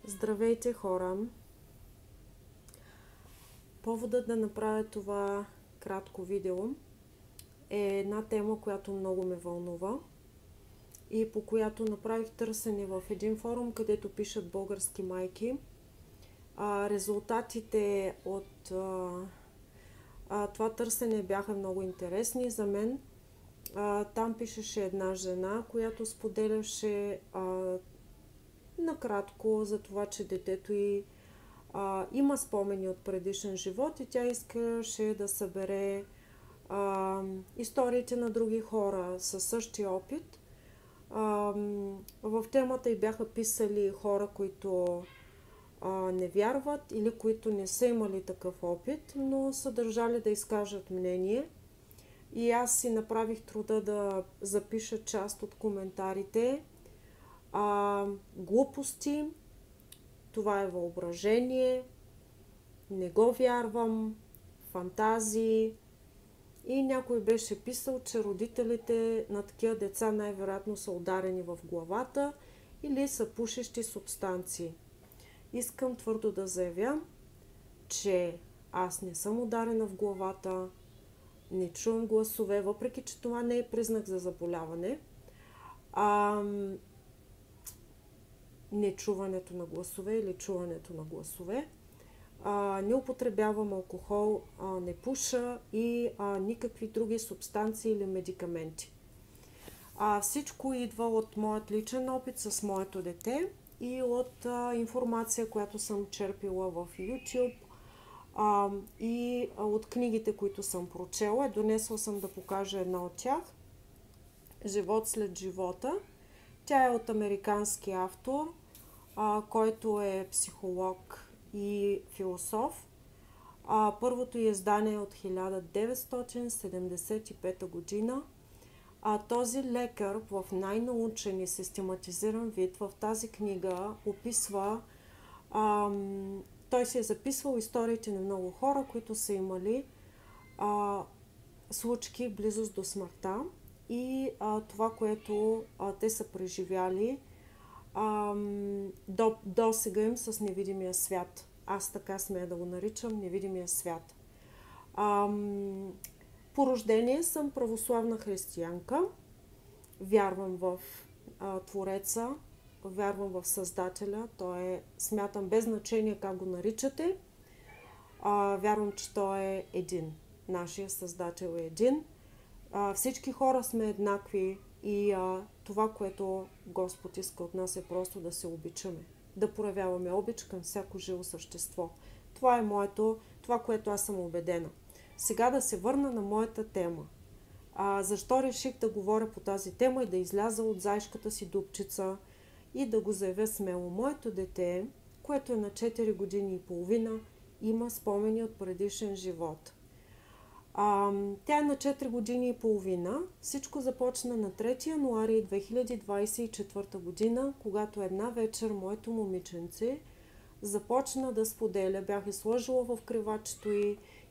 Здравейте, хора! Поводът да направя това кратко видео е една тема, която много ме вълнува и по която направих търсене в един форум, където пишат български майки. Резултатите от това търсене бяха много интересни за мен. Там пишеше една жена, която споделяше накратко за това, че детето й има спомени от предишен живот и тя искаше да събере историите на други хора със същия опит. В темата й бяха писали хора, които не вярват или които не са имали такъв опит, но са държали да изкажат мнение. И аз си направих труда да запиша част от коментарите. Глупости, това е въображение, не го вярвам, фантазии. И някой беше писал, че родителите на такива деца най-вероятно са ударени в главата или са пушещи субстанции. Искам твърдо да заявя, че аз не съм ударена в главата, не чувам гласове, въпреки че това не е признак за заболяване. Нечуването на гласове или чуването на гласове. Не употребявам алкохол, не пуша и никакви други субстанции или медикаменти. Всичко идва от моят личен опит с моето дете и от информация, която съм черпила в YouTube и от книгите, които съм прочела. Донесла съм да покажа една от тях. Живот след живота. Тя е от американски автор, който е психолог и философ. Първото издание е от 1975 година. Този лекар в най-научен и систематизиран вид в тази книга описва, той се е записвал историите на много хора, които са имали случки в близост до смъртта и това, което те са преживяли до сега им с невидимия свят. Аз така смея да го наричам, невидимия свят. По рождение съм православна християнка. Вярвам в Твореца, вярвам в Създателя. Той е, смятам, без значение как го наричате. Вярвам, че Той е един. Нашия Създател е един. Всички хора сме еднакви и това, което Господ иска от нас е просто да се обичаме. Да проявяваме обич към всяко живо същество. Това е това, което аз съм убедена. Сега да се върна на моята тема. Защо реших да говоря по тази тема и да изляза от зайшката си дупчица и да го заявя смело? Моето дете, което е на 4 години и половина, има спомени от предишен живот. Тя е на 4 години и половина. Всичко започна на 3 януари 2024 година, когато една вечер моето момиченце започна да споделя. Бях сложила в кревачето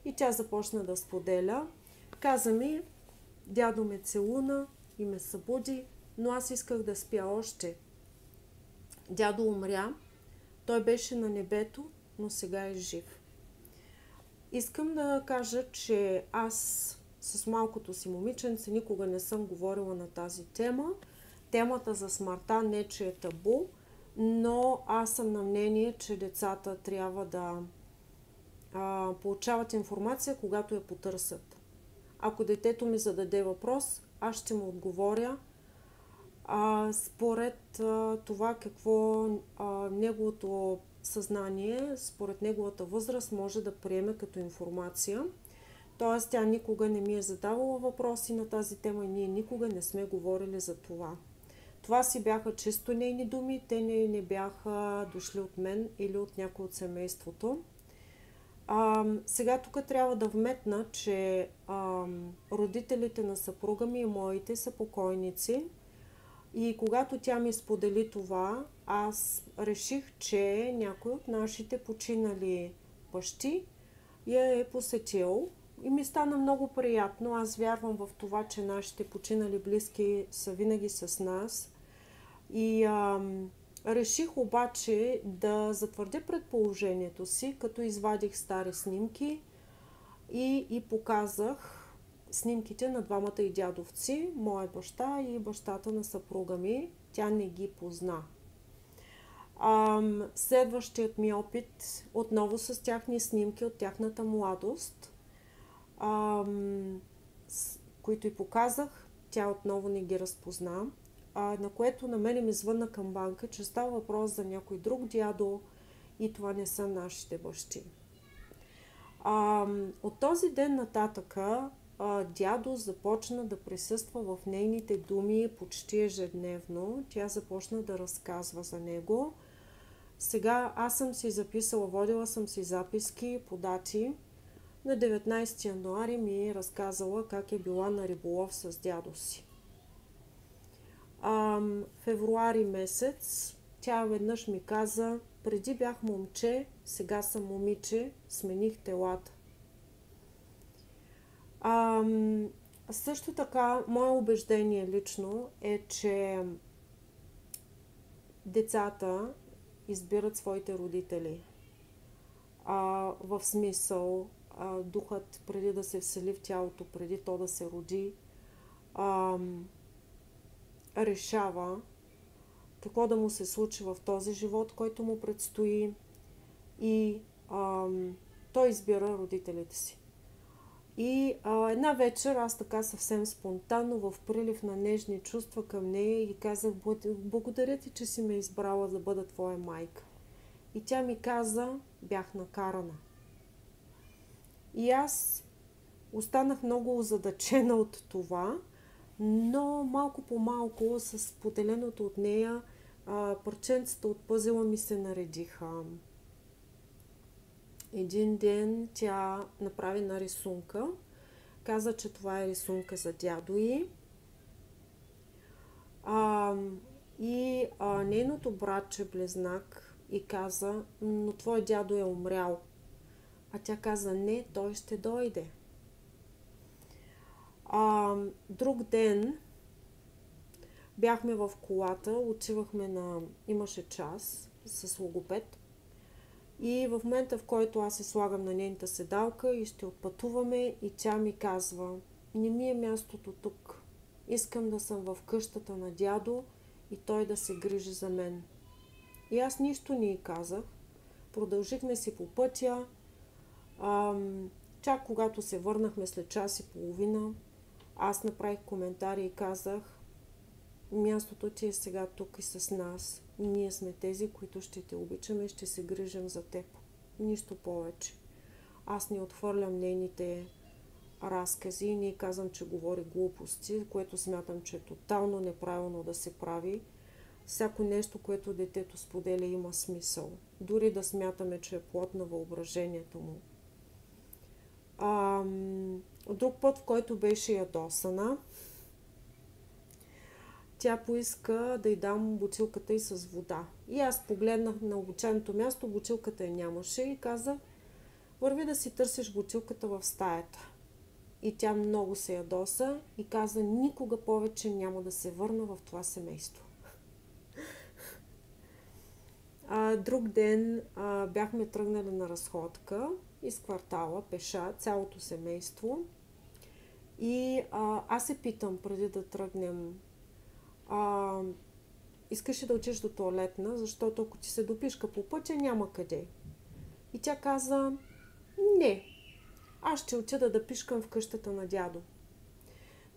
и тя започна да споделя. Каза ми, дядо ме целуна и ме събуди, но аз исках да спя още. Дядо умря, той беше на небето, но сега е жив. Искам да кажа, че аз с малкото си момиченце никога не съм говорила на тази тема. Темата за смъртта не че е табу, но аз съм на мнение, че децата трябва да получават информация, когато я потърсят. Ако детето ми зададе въпрос, аз ще му отговоря според това какво неговото съзнание, според неговата възраст може да приеме като информация. Тоест, тя никога не ми е задавала въпроси на тази тема и ние никога не сме говорили за това. Това си бяха чисто нейни думи, те не бяха дошли от мен или от някой от семейството. Сега тук трябва да вметна, че родителите на съпруга ми и моите са покойници. И когато тя ми сподели това, аз реших, че някой от нашите починали бащи я е посетил и ми стана много приятно. Аз вярвам в това, че нашите починали близки са винаги с нас и Реших обаче да затвърдя предположението си, като извадих стари снимки и показах снимките на двамата и дядовци, моя баща и бащата на съпруга ми. Тя не ги позна. Следващият ми опит отново с тяхни снимки от тяхната младост, които и показах, тя отново не ги разпозна, на което на мене ми звънна към банка, че става въпрос за някой друг дядо и това не са нашите бащи. От този ден нататъка дядо започна да присъства в нейните думи почти ежедневно. Тя започна да разказва за него. Сега аз съм си записала, водила съм си записки по дати. На 19 януари ми е разказала как е била на риболов с дядо си. Февруари месец тя веднъж ми каза: преди бях момче, сега съм момиче, смених телата. Също така, мое убеждение лично е, че децата избират своите родители. В смисъл, духът преди да се всели в тялото, преди то да се роди, решава какво да му се случи в този живот, който му предстои, и той избира родителите си. И една вечер аз така съвсем спонтанно, в прилив на нежни чувства към нея, и казах: благодаря ти, че си ме избрала да бъда твоя майка. И тя ми каза: бях накарана. И аз останах много озадачена от това, но малко по малко с поделеното от нея парченцата от пъзела ми се наредиха. Един ден тя направи на рисунка. Каза, че това е рисунка за дядо й. Нейното братче близнак и каза: но твой дядо е умрял. А тя каза: не, той ще дойде. Друг ден бяхме в колата, отивахме имаше час с логопед. И в момента, в който аз се слагам на нейната седалка и ще отпътуваме, и тя ми казва: не ми е мястото тук. Искам да съм в къщата на дядо и той да се грижи за мен. И аз нищо не й казах. Продължихме си по пътя. Чак когато се върнахме след час и половина, аз направих коментари и казах: мястото ти е сега тук и с нас. Ние сме тези, които ще те обичаме и ще се грижим за теб. Нищо повече. Аз не отхвърлям нейните разкази и не казвам, че говори глупости, което смятам, че е тотално неправилно да се прави. Всяко нещо, което детето споделя, има смисъл. Дори да смятаме, че е плод на въображението му. Друг път, в който беше ядосана, тя поиска да й дам бутилката й с вода. И аз погледнах на обичайното място, бутилката я нямаше и казах: върви да си търсиш бутилката в стаята. И тя много се ядоса и каза: никога повече няма да се върна в това семейство. Друг ден бяхме тръгнали на разходка из квартала, пеша, цялото семейство. И аз се питам преди да тръгнем: искаш ли да отидеш до тоалетна, защото ако ти се допишка по пътя, няма къде. И тя каза: не, аз ще отида да пишкам в къщата на дядо.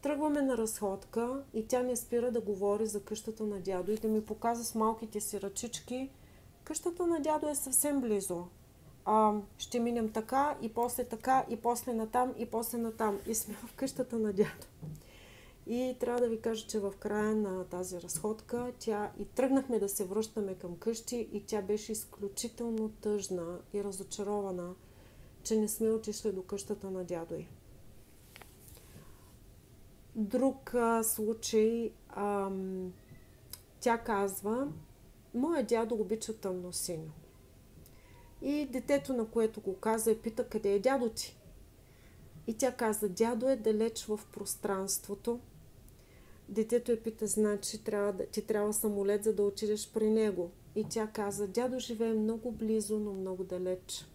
Тръгваме на разходка и тя не спира да говори за къщата на дядо и да ми показва с малките си ръчички: къщата на дядо е съвсем близо. Ще минем така, и после натам, и после натам. И сме в къщата на дядо. И трябва да ви кажа, че в края на тази разходка и тръгнахме да се връщаме към къщи и тя беше изключително тъжна и разочарована, че не сме отишли до къщата на дядо й. Друг случай, тя казва: моя дядо обича тъмносиньо. И детето, на което го каза, я пита: къде е дядо ти? И тя каза: дядо е далеч в пространството. Детето я пита: значи ти трябва самолет, за да отидеш при него. и тя каза: дядо живее много близо, но много далеч.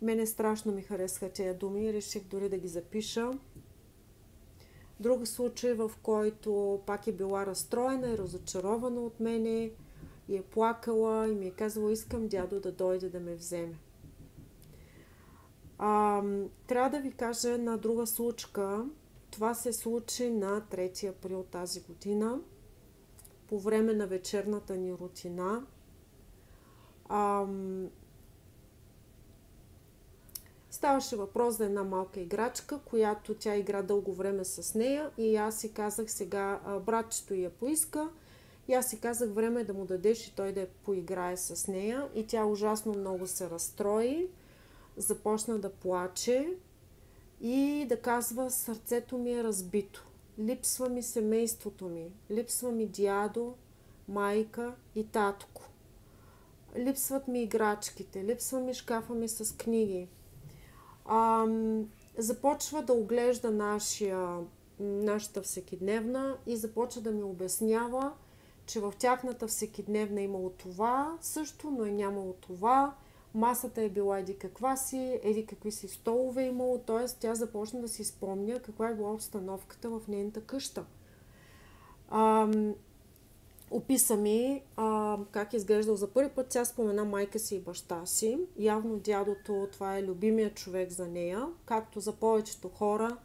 Мене страшно ми харесаха тези думи и реших дори да ги запиша. Друг случай, в който пак е била разстроена и разочарована от мене и е плакала и ми е казала: искам дядо да дойде да ме вземе. Трябва да ви кажа една друга случка. Това се случи на 3 април тази година, по време на вечерната ни рутина. Ставаше въпрос за една малка играчка, която тя игра дълго време с нея и аз си казах сега, братчето я поиска и аз си казах време да му дадеш и той да поиграе с нея и тя ужасно много се разстрои, започна да плаче и да казва: сърцето ми е разбито, липсва ми семейството ми, липсва ми дядо, майка и татко, липсват ми играчките, липсва ми шкафа ми с книги. Започва да оглежда нашата всекидневна и започва да ми обяснява, че в тяхната всекидневна е имало това също, но е нямало това. Масата е била еди каква си, еди какви си столове е имало, т.е. тя започна да си спомня каква е била обстановката в нейната къща. Описа ми как е изглеждал за първи път. Тя спомена майка си и баща си. Явно дядото, това е любимият човек за нея. Както за повечето хора,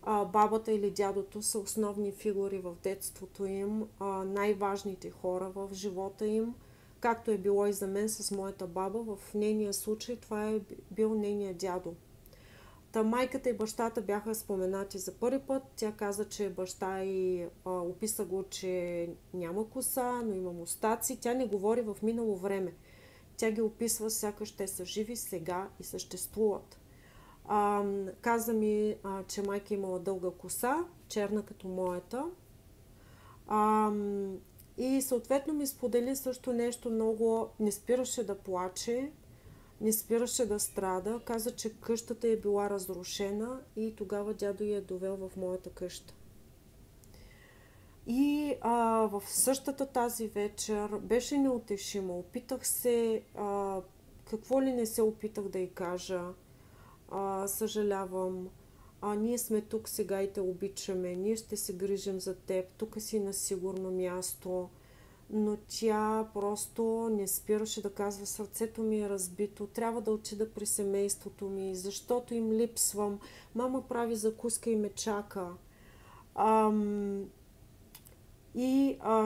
бабата или дядото са основни фигури в детството им, най-важните хора в живота им. Както е било и за мен с моята баба, в нейния случай това е бил нейният дядо. Майката и бащата бяха споменати за първи път. Тя каза, че баща й описа го, че няма коса, но има мустаци. Тя не говори в минало време. Тя ги описва сякаш те са живи сега и съществуват. Каза ми, че майка имала дълга коса, черна като моята. И съответно ми сподели също нещо много. Не спираше да плаче, не спираше да страда. Каза, че къщата е била разрушена и тогава дядо я е довел в моята къща. И в същата тази вечер беше неутешимо. Опитах се, какво ли не се опитах да й кажа. Съжалявам. Ние сме тук сега и те обичаме. Ние ще се грижим за теб. Тук си на сигурно място. Но тя просто не спираше да казва: сърцето ми е разбито, трябва да отида при семейството ми, защото им липсвам. Мама прави закуска и ме чака.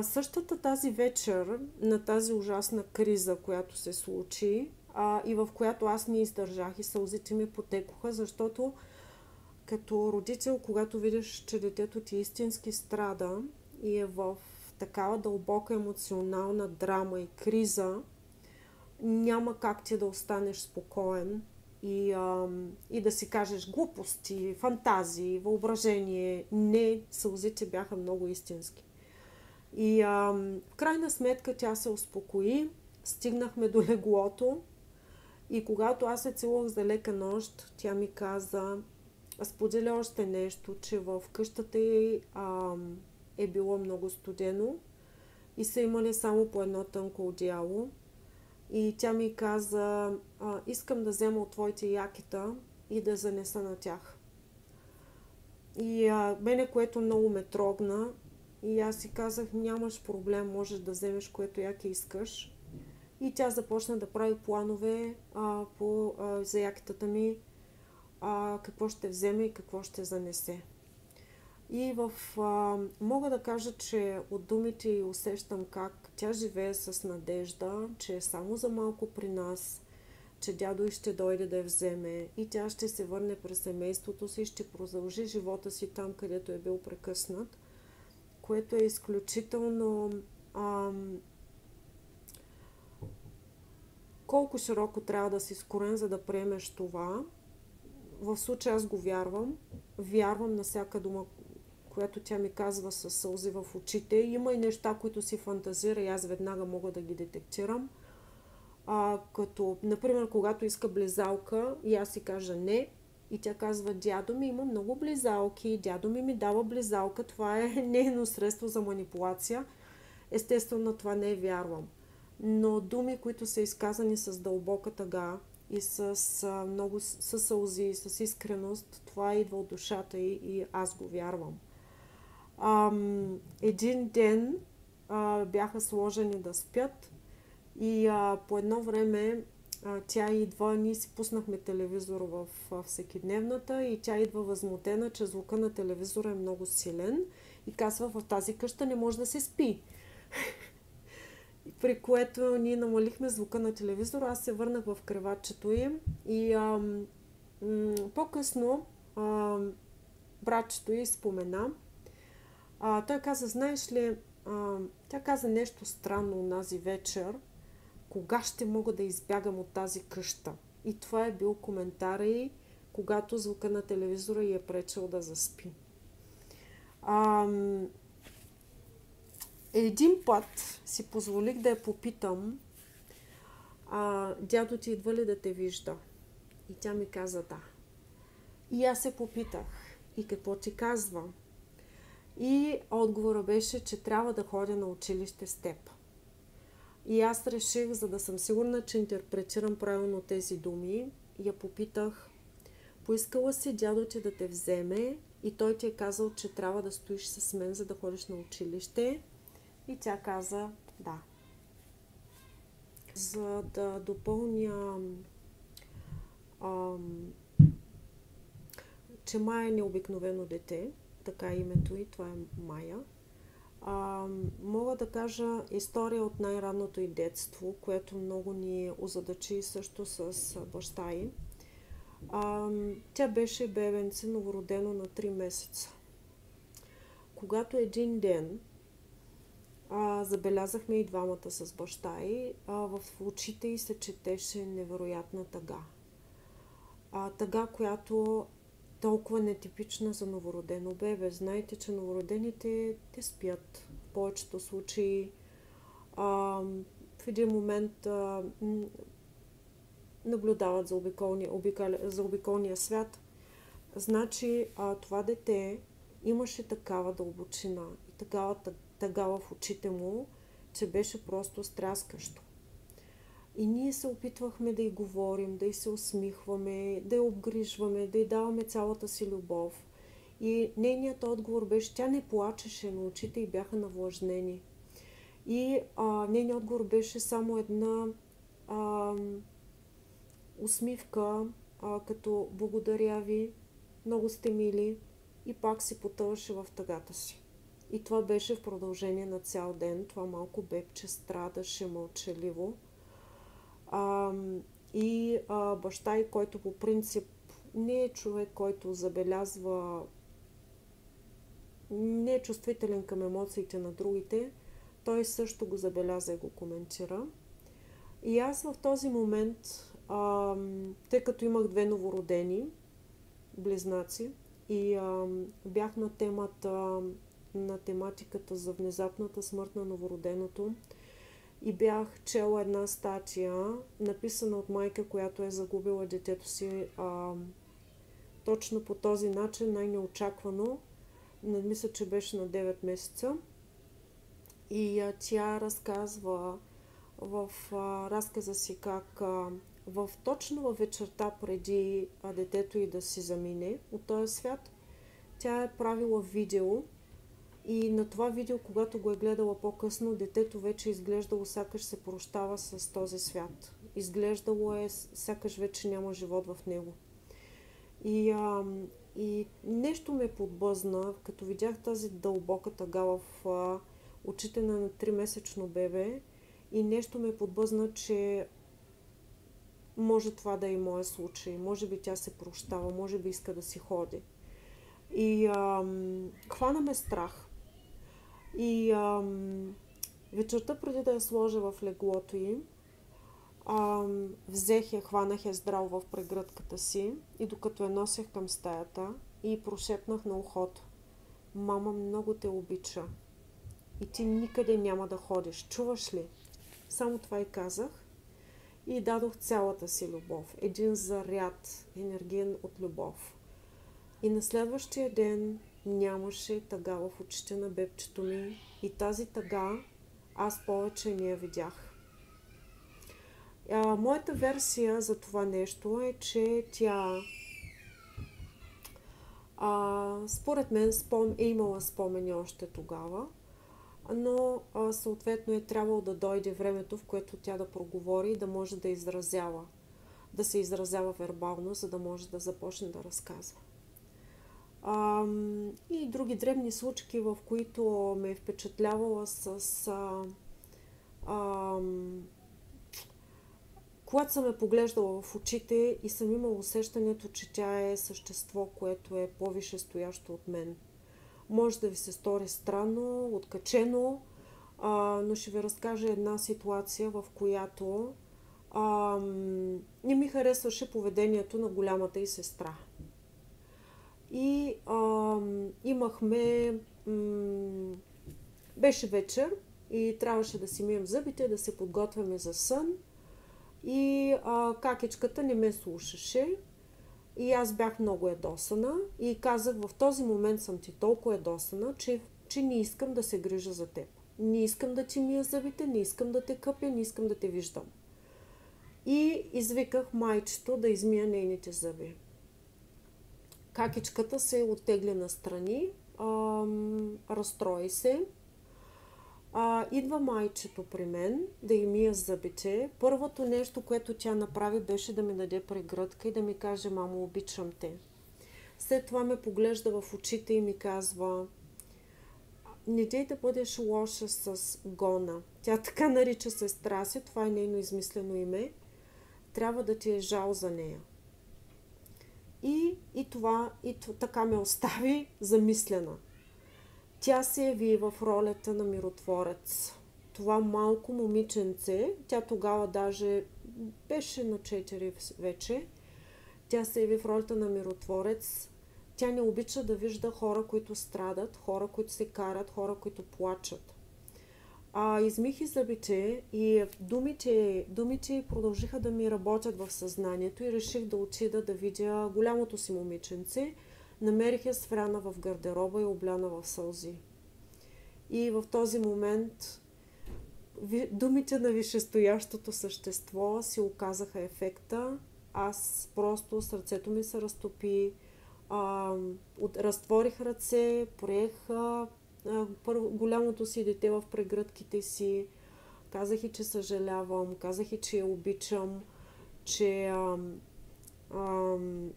Същата тази вечер на тази ужасна криза, която се случи и в която аз не издържах и сълзите ми потекоха, защото като родител, когато видиш, че детето ти истински страда и е в такава дълбока емоционална драма и криза, няма как ти да останеш спокоен и да си кажеш глупости, фантазии, въображение. Не, сълзите бяха много истински. И в крайна сметка тя се успокои, стигнахме до леглото и когато аз се целувах за лека нощ, тя ми каза, споделя още нещо, че в къщата й е било много студено и са имали само по едно тънко одеяло. И тя ми каза: искам да взема от твоите якета и да занеса на тях. И мене, което много ме трогна, и аз си казах: нямаш проблем, можеш да вземеш което яке искаш. И тя започна да прави планове за якетата ми, какво ще вземе и какво ще занесе. И мога да кажа, че от думите й усещам как тя живее с надежда, че е само за малко при нас, че дядо й ще дойде да я вземе и тя ще се върне през семейството си и ще продължи живота си там, където е бил прекъснат, което е изключително... Колко широко трябва да си скорен, за да приемеш това. В случая аз го вярвам. Вярвам на всяка дума, която тя ми казва със сълзи в очите. Има и неща, които си фантазира и аз веднага мога да ги детектирам. Като, например, когато иска близалка и аз си кажа не, и тя казва: дядо ми има много близалки, дядо ми дава близалка, това е нейно средство за манипулация. Естествено, на това не вярвам. Но думи, които са изказани с дълбока тъга и много с сълзи, с искреност, това идва от душата и аз го вярвам. Един ден бяха сложени да спят и по едно време тя идва, ние си пуснахме телевизор в всекидневната и тя идва възмутена, че звука на телевизора е много силен и казва, в тази къща не може да се спи. При което ние намалихме звука на телевизора, аз се върнах в креватчето им и по-късно братчето й спомена. Той каза, знаеш ли, тя каза нещо странно онази вечер, кога ще мога да избягам от тази къща. И това е бил коментар й, когато звука на телевизора й е пречил да заспи. Един път си позволих да я попитам, дядо ти идва ли да те вижда? И тя ми каза да. И аз се попитах, и какво ти казва? И отговорът беше, че трябва да ходя на училище с теб. И аз реших, за да съм сигурна, че интерпретирам правилно тези думи, я попитах, поискала си дядо ти да те вземе и той ти е казал, че трябва да стоиш с мен, за да ходиш на училище. И тя каза да. За да допълня, че Майя е необикновено дете, така е името й, това е Майя. Мога да кажа история от най-ранното й детство, което много ни озадачи също с баща й. Тя беше бебенце, новородено на 3 месеца. Когато един ден забелязахме и двамата с баща й, в очите й се четеше невероятна тъга. Тъга, която толкова нетипична за новородено бебе. Знаете, че новородените те спят. В повечето случаи в един момент наблюдават за обиколния свят. Значи това дете имаше такава дълбочина и такава тъга в очите му, че беше просто стряскащо. И ние се опитвахме да й говорим, да й се усмихваме, да я обгрижваме, да й даваме цялата си любов. И нейният отговор беше, тя не плачеше, но очите й бяха навлажнени. И нейният отговор беше само една усмивка, като благодаря ви, много сте мили, и пак си потъваше в тъгата си. И това беше в продължение на цял ден. Това малко бебче страдаше мълчаливо. Баща й, който по принцип не е човек, който забелязва, не е чувствителен към емоциите на другите, той също го забеляза и го коментира. И аз в този момент, тъй като имах 2 новородени близнаци и бях на тематиката за внезапната смърт на новороденото, и бях чела една статия, написана от майка, която е загубила детето си точно по този начин, най-неочаквано. Не мисля, че беше на 9 месеца. И тя разказва в разказа си как точно във вечерта преди детето й да си замине от този свят, тя е правила видео. И на това видео, когато го е гледала по-късно, детето вече изглеждало сякаш се прощава с този свят. Изглеждало е сякаш вече няма живот в него. И нещо ме подбъзна, като видях тази дълбока тъга в очите на 3-месечно бебе, и нещо ме подбъзна, че може това да е и моя случай. Може би тя се прощава, може би иска да си ходи. И хвана ме страх. И вечерта, преди да я сложа в леглото й, взех я, хванах я здраво в прегръдката си и докато я носех към стаята и прошепнах на ухото: мама много те обича и ти никъде няма да ходиш, чуваш ли? Само това и казах и дадох цялата си любов. Един заряд енергиен от любов. И на следващия ден нямаше тъга в очите на бебчето ми и тази тъга аз повече не я видях. Моята версия за това нещо е, че тя според мен е имала спомени още тогава, но съответно е трябвало да дойде времето, в което тя да проговори и да може да се изразява вербално, за да може да започне да разказва. И други дребни случки, в които ме е впечатлявала когато съм я поглеждала в очите и съм имала усещането, че тя е същество, което е по-висше стоящо от мен. Може да ви се стори странно, откачено, но ще ви разкажа една ситуация, в която не ми харесваше поведението на голямата й сестра. И беше вечер и трябваше да си мием зъбите, да се подготвяме за сън. И какичката не ме слушаше. И аз бях много ядосана и казах: в този момент съм ти толкова ядосана, че не искам да се грижа за теб. Не искам да ти мия зъбите, не искам да те къпя, не искам да те виждам. И извиках майчето да измия нейните зъби. Какичката се оттегли настрани, разстрои се. Идва майчето при мен да й мия зъбите. Първото нещо, което тя направи, беше да ми даде прегръдка и да ми каже: мамо, обичам те. След това ме поглежда в очите и ми казва: не дей да бъдеш лоша с Гона. Тя така нарича сестра си, това е нейно измислено име. Трябва да ти е жал за нея. И така ме остави замислена. Тя се яви в ролята на миротворец. Това малко момиченце, тя тогава даже беше на 4 вече, тя се яви в ролята на миротворец. Тя не обича да вижда хора, които страдат, хора, които се карат, хора, които плачат. Измих и зъбите и думите продължиха да ми работят в съзнанието и реших да отида да видя голямото си момиченце. Намерих я свряна в гардероба и обляна в сълзи. И в този момент думите на висшестоящото същество си оказаха ефекта. Аз просто, сърцето ми се разтопи, разтворих ръце, приех голямото си дете в прегръдките си, казах и, че съжалявам, казах и, че я обичам, че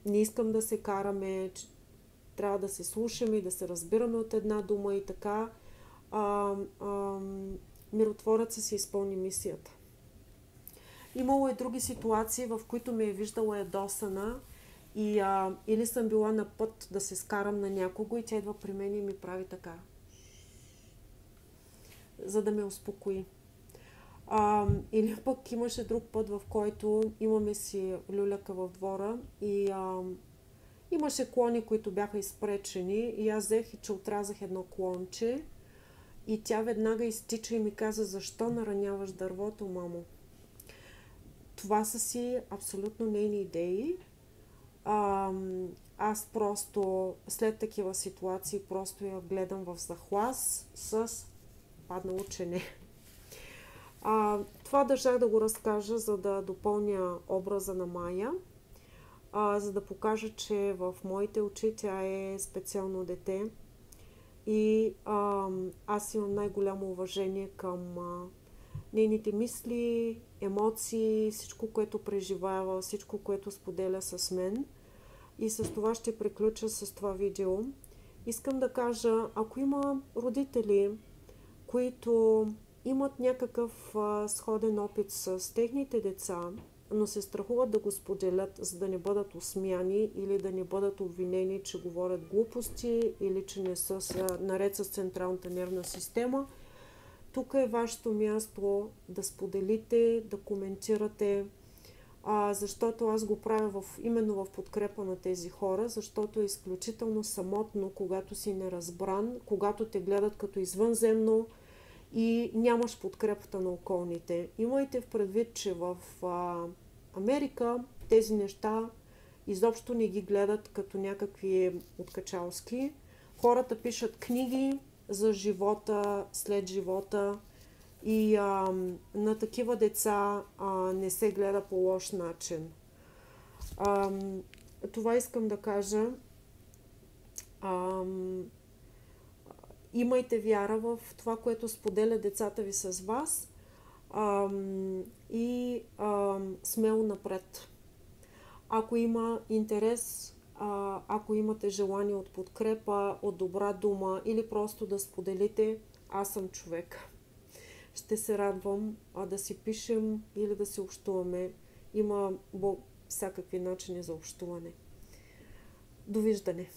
не искам да се караме, че трябва да се слушаме и да се разбираме от една дума и така. Миротворецът си изпълни мисията. Имало и други ситуации, в които ме е виждала ядосана или съм била на път да се скарам на някого и тя идва при мен и ми прави така, за да ме успокои. Или пък имаше друг път, в който имаме си люляка в двора и имаше клони, които бяха изпречени и аз взех и че отрязах едно клонче и тя веднага изтича и ми каза: защо нараняваш дървото, мамо? Това са си абсолютно нейни идеи. Аз просто след такива ситуации просто я гледам в захлас с паднало чене. Това държах да го разкажа, за да допълня образа на Майя, за да покажа, че в моите очи тя е специално дете и аз имам най-голямо уважение към нейните мисли, емоции, всичко, което преживява, всичко, което споделя с мен. И с това ще приключа с това видео. Искам да кажа, ако има родители, които имат някакъв сходен опит с техните деца, но се страхуват да го споделят, за да не бъдат осмяни или да не бъдат обвинени, че говорят глупости или че не са наред с централната нервна система, тук е вашето място да споделите, да коментирате, защото аз го правя именно в подкрепа на тези хора, защото е изключително самотно, когато си неразбран, когато те гледат като извънземно и нямаш подкрепата на околните. Имайте в предвид, че в Америка тези неща изобщо не ги гледат като някакви откачалски. Хората пишат книги за живота, след живота И на такива деца не се гледа по лош начин. Това искам да кажа. Имайте вяра в това, което споделя децата ви с вас, и смело напред. Ако има интерес, ако имате желание от подкрепа, от добра дума или просто да споделите, аз съм човек. Ще се радвам да си пишем или да си общуваме. Има всякакви начини за общуване. Довиждане!